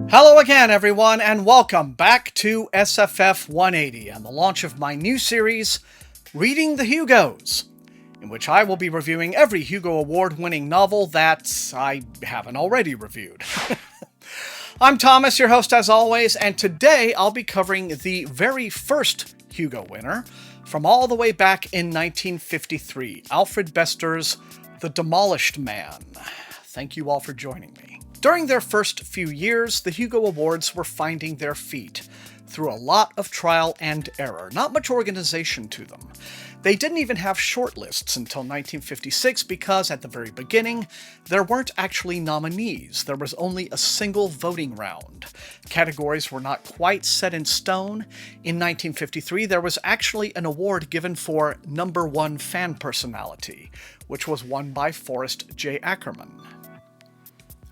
Hello again, everyone, and welcome back to SFF180 and the launch of my new series, Reading the Hugos, in which I will be reviewing every Hugo Award-winning novel that I haven't already reviewed. I'm Thomas, your host as always, and today I'll be covering the very first Hugo winner from all the way back in 1953, Alfred Bester's The Demolished Man. Thank you all for joining me. During their first few years, the Hugo Awards were finding their feet through a lot of trial and error, not much organization to them. They didn't even have shortlists until 1956 because, at the very beginning, there weren't actually nominees. There was only a single voting round. Categories were not quite set in stone. In 1953, there was actually an award given for number one fan personality, which was won by Forrest J. Ackerman.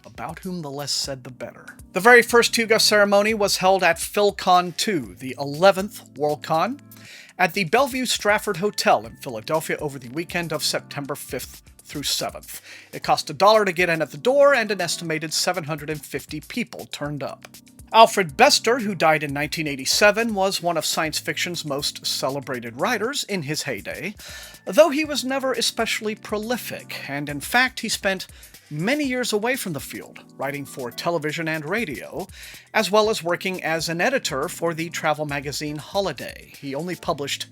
About whom the less said the better. The very first Hugo ceremony was held at PhilCon 2, the 11th Worldcon, at the Bellevue Stratford Hotel in Philadelphia over the weekend of September 5th through 7th. It cost $1 to get in at the door, and an estimated 750 people turned up. Alfred Bester, who died in 1987, was one of science fiction's most celebrated writers in his heyday, though he was never especially prolific, and in fact he spent many years away from the field, writing for television and radio, as well as working as an editor for the travel magazine Holiday. He only published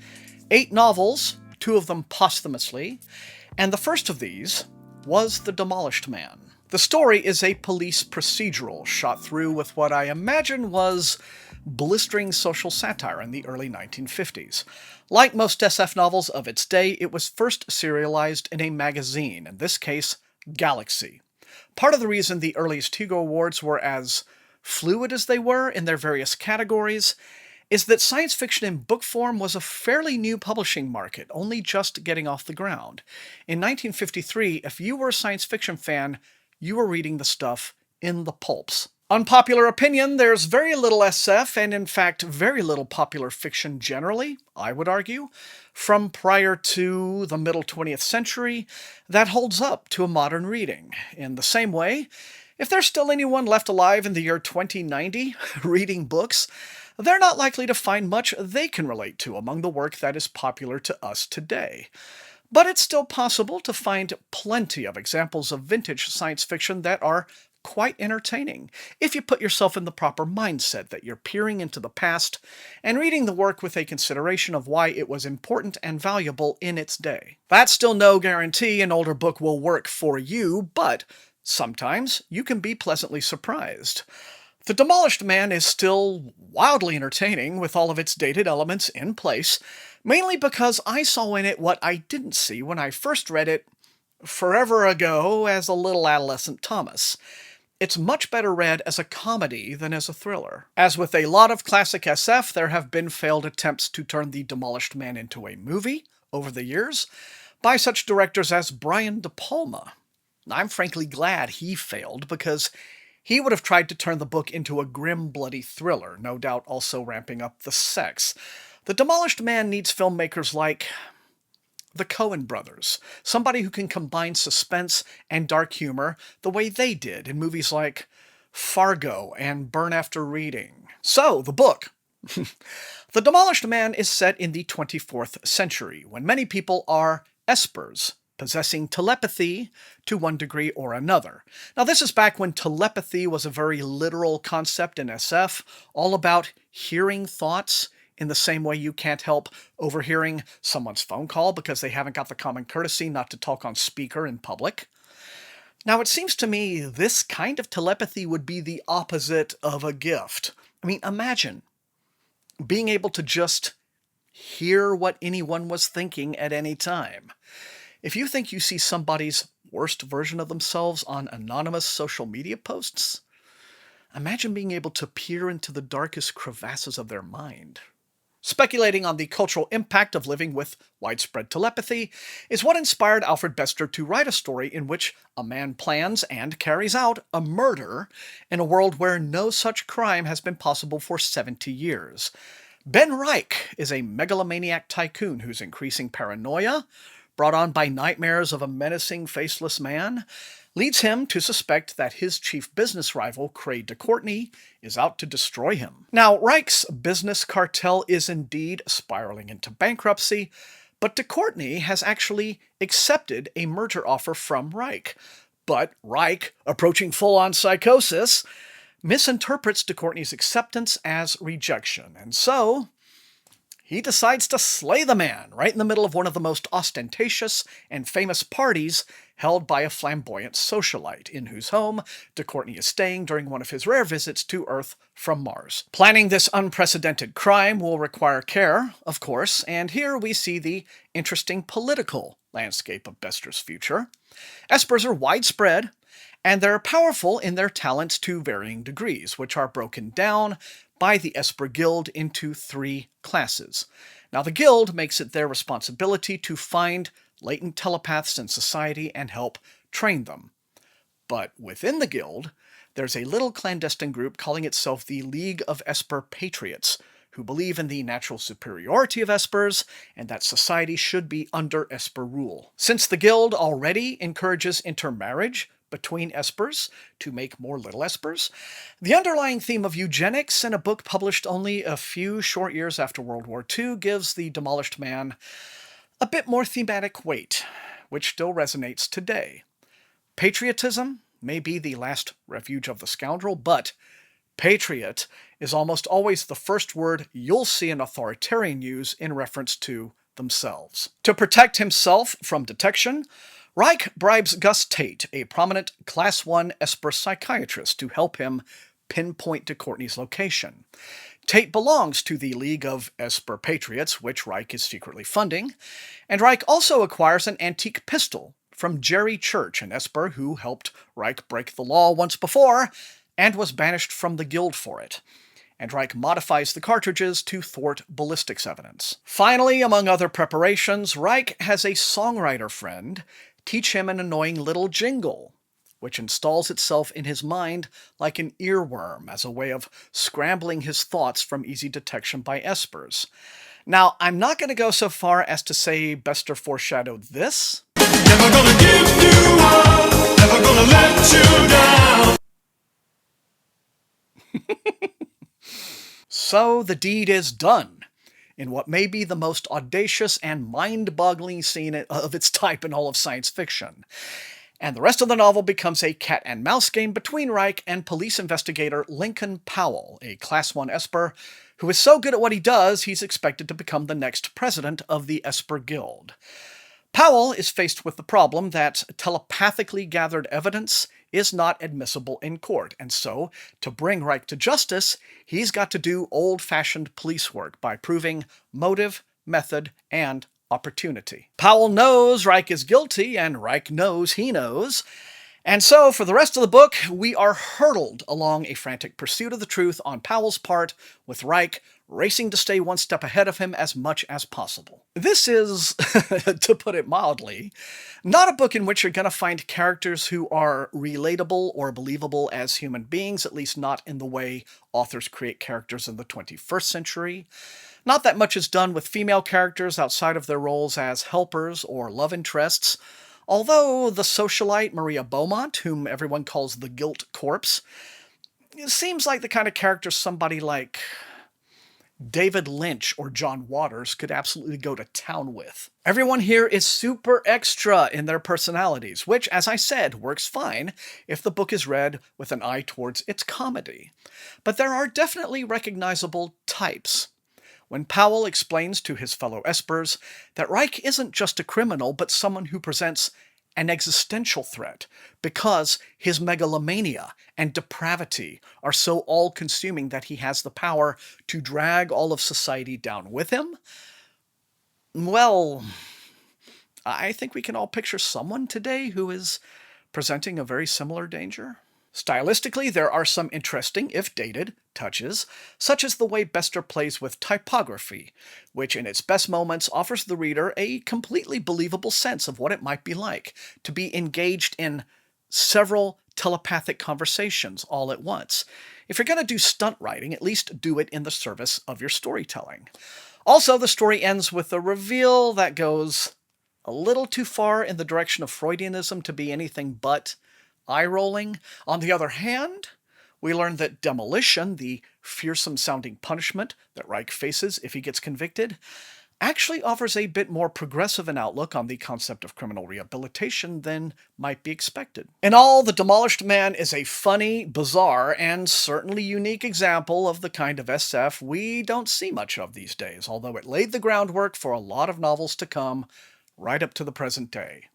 8 novels, 2 of them posthumously, and the first of these was The Demolished Man. The story is a police procedural shot through with what I imagine was blistering social satire in the early 1950s. Like most SF novels of its day, it was first serialized in a magazine, in this case, Galaxy. Part of the reason the earliest Hugo Awards were as fluid as they were in their various categories is that science fiction in book form was a fairly new publishing market, only just getting off the ground. In 1953, if you were a science fiction fan, you were reading the stuff in the pulps. Unpopular opinion, there's very little SF, and in fact very little popular fiction generally, I would argue, from prior to the middle 20th century, that holds up to a modern reading. In the same way, if there's still anyone left alive in the year 2090 reading books, they're not likely to find much they can relate to among the work that is popular to us today. But it's still possible to find plenty of examples of vintage science fiction that are quite entertaining, if you put yourself in the proper mindset that you're peering into the past and reading the work with a consideration of why it was important and valuable in its day. That's still no guarantee an older book will work for you, but sometimes you can be pleasantly surprised. The Demolished Man is still wildly entertaining with all of its dated elements in place, mainly because I saw in it what I didn't see when I first read it forever ago as a little adolescent Thomas. It's much better read as a comedy than as a thriller. As with a lot of classic SF, there have been failed attempts to turn The Demolished Man into a movie over the years by such directors as Brian De Palma. I'm frankly glad he failed, because he would have tried to turn the book into a grim, bloody thriller, no doubt also ramping up the sex. The Demolished Man needs filmmakers like the Coen brothers, somebody who can combine suspense and dark humor the way they did in movies like Fargo and Burn After Reading. So, the book. The Demolished Man is set in the 24th century, when many people are espers, possessing telepathy to one degree or another. Now, this is back when telepathy was a very literal concept in SF, all about hearing thoughts, in the same way you can't help overhearing someone's phone call because they haven't got the common courtesy not to talk on speaker in public. Now, it seems to me this kind of telepathy would be the opposite of a gift. I mean, imagine being able to just hear what anyone was thinking at any time. If you think you see somebody's worst version of themselves on anonymous social media posts, imagine being able to peer into the darkest crevasses of their mind. Speculating on the cultural impact of living with widespread telepathy is what inspired Alfred Bester to write a story in which a man plans and carries out a murder in a world where no such crime has been possible for 70 years. Ben Reich is a megalomaniac tycoon whose increasing paranoia, brought on by nightmares of a menacing, faceless man, leads him to suspect that his chief business rival, Cray de Courtney, is out to destroy him. Now, Reich's business cartel is indeed spiraling into bankruptcy, but de Courtney has actually accepted a merger offer from Reich. But Reich, approaching full-on psychosis, misinterprets de Courtney's acceptance as rejection, and so he decides to slay the man right in the middle of one of the most ostentatious and famous parties held by a flamboyant socialite, in whose home de Courtney is staying during one of his rare visits to Earth from Mars. Planning this unprecedented crime will require care, of course, and here we see the interesting political landscape of Bester's future. Espers are widespread, and they're powerful in their talents to varying degrees, which are broken down by the Esper Guild into 3 classes. Now, the Guild makes it their responsibility to find latent telepaths in society and help train them. But within the Guild, there's a little clandestine group calling itself the League of Esper Patriots, who believe in the natural superiority of Espers and that society should be under Esper rule. Since the Guild already encourages intermarriage between Espers to make more little Espers, the underlying theme of eugenics in a book published only a few short years after World War II gives the Demolished Man a bit more thematic weight, which still resonates today. Patriotism may be the last refuge of the scoundrel, but patriot is almost always the first word you'll see an authoritarian use in reference to themselves. To protect himself from detection, Reich bribes Gus Tate, a prominent Class 1 Esper psychiatrist, to help him pinpoint de Courtney's location. Tate belongs to the League of Esper Patriots, which Reich is secretly funding, and Reich also acquires an antique pistol from Jerry Church, an Esper who helped Reich break the law once before and was banished from the Guild for it. And Reich modifies the cartridges to thwart ballistics evidence. Finally, among other preparations, Reich has a songwriter friend teach him an annoying little jingle, which installs itself in his mind like an earworm as a way of scrambling his thoughts from easy detection by Espers. Now, I'm not going to go so far as to say Bester foreshadowed this. Never gonna give you up, never gonna let you down. So the deed is done, in what may be the most audacious and mind-boggling scene of its type in all of science fiction. And the rest of the novel becomes a cat-and-mouse game between Reich and police investigator Lincoln Powell, a Class 1 Esper, who is so good at what he does, he's expected to become the next president of the Esper Guild. Powell is faced with the problem that telepathically gathered evidence is not admissible in court, and so, to bring Reich to justice, he's got to do old-fashioned police work by proving motive, method, and opportunity. Powell knows Reich is guilty, and Reich knows he knows, and so, for the rest of the book, we are hurtled along a frantic pursuit of the truth on Powell's part, with Reich racing to stay one step ahead of him as much as possible. This is, to put it mildly, not a book in which you're going to find characters who are relatable or believable as human beings, at least not in the way authors create characters in the 21st century. Not that much is done with female characters outside of their roles as helpers or love interests, although the socialite Maria Beaumont, whom everyone calls the Guilt Corpse, seems like the kind of character somebody like David Lynch or John Waters could absolutely go to town with. Everyone here is super extra in their personalities, which, as I said, works fine if the book is read with an eye towards its comedy. But there are definitely recognizable types. When Powell explains to his fellow Espers that Reich isn't just a criminal, but someone who presents an existential threat because his megalomania and depravity are so all-consuming that he has the power to drag all of society down with him, well, I think we can all picture someone today who is presenting a very similar danger. Stylistically, there are some interesting, if dated, touches, such as the way Bester plays with typography, which in its best moments offers the reader a completely believable sense of what it might be like to be engaged in several telepathic conversations all at once. If you're going to do stunt writing, at least do it in the service of your storytelling. Also, the story ends with a reveal that goes a little too far in the direction of Freudianism to be anything but eye-rolling. On the other hand, we learn that demolition, the fearsome-sounding punishment that Reich faces if he gets convicted, actually offers a bit more progressive an outlook on the concept of criminal rehabilitation than might be expected. In all, The Demolished Man is a funny, bizarre, and certainly unique example of the kind of SF we don't see much of these days, although it laid the groundwork for a lot of novels to come right up to the present day.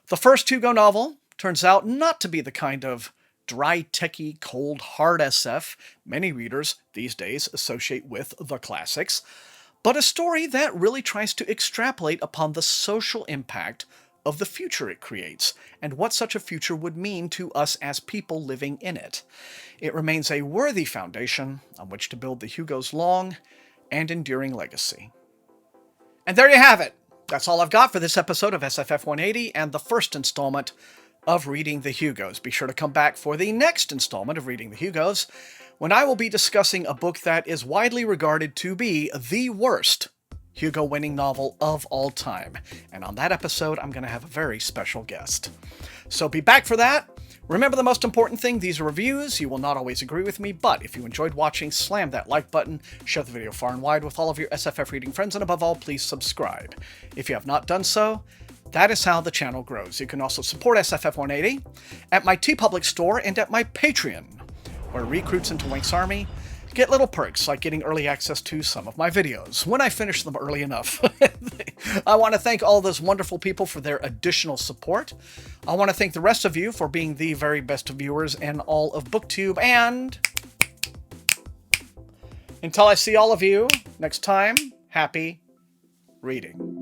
The first Hugo novel turns out not to be the kind of dry, techie, cold, hard SF many readers these days associate with the classics, but a story that really tries to extrapolate upon the social impact of the future it creates, and what such a future would mean to us as people living in it. It remains a worthy foundation on which to build the Hugo's long and enduring legacy. And there you have it! That's all I've got for this episode of SFF180 and the first installment of Reading the Hugos. Be sure to come back for the next installment of Reading the Hugos, when I will be discussing a book that is widely regarded to be the worst Hugo-winning novel of all time. And on that episode, I'm going to have a very special guest. So be back for that. Remember the most important thing, these are reviews. You will not always agree with me, but if you enjoyed watching, slam that like button, share the video far and wide with all of your SFF reading friends, and above all, please subscribe. If you have not done so, that is how the channel grows. You can also support SFF180 at my TeePublic store and at my Patreon, where recruits into Wink's Army get little perks like getting early access to some of my videos, when I finish them early enough. I want to thank all those wonderful people for their additional support. I want to thank the rest of you for being the very best viewers in all of BookTube, and until I see all of you next time, happy reading.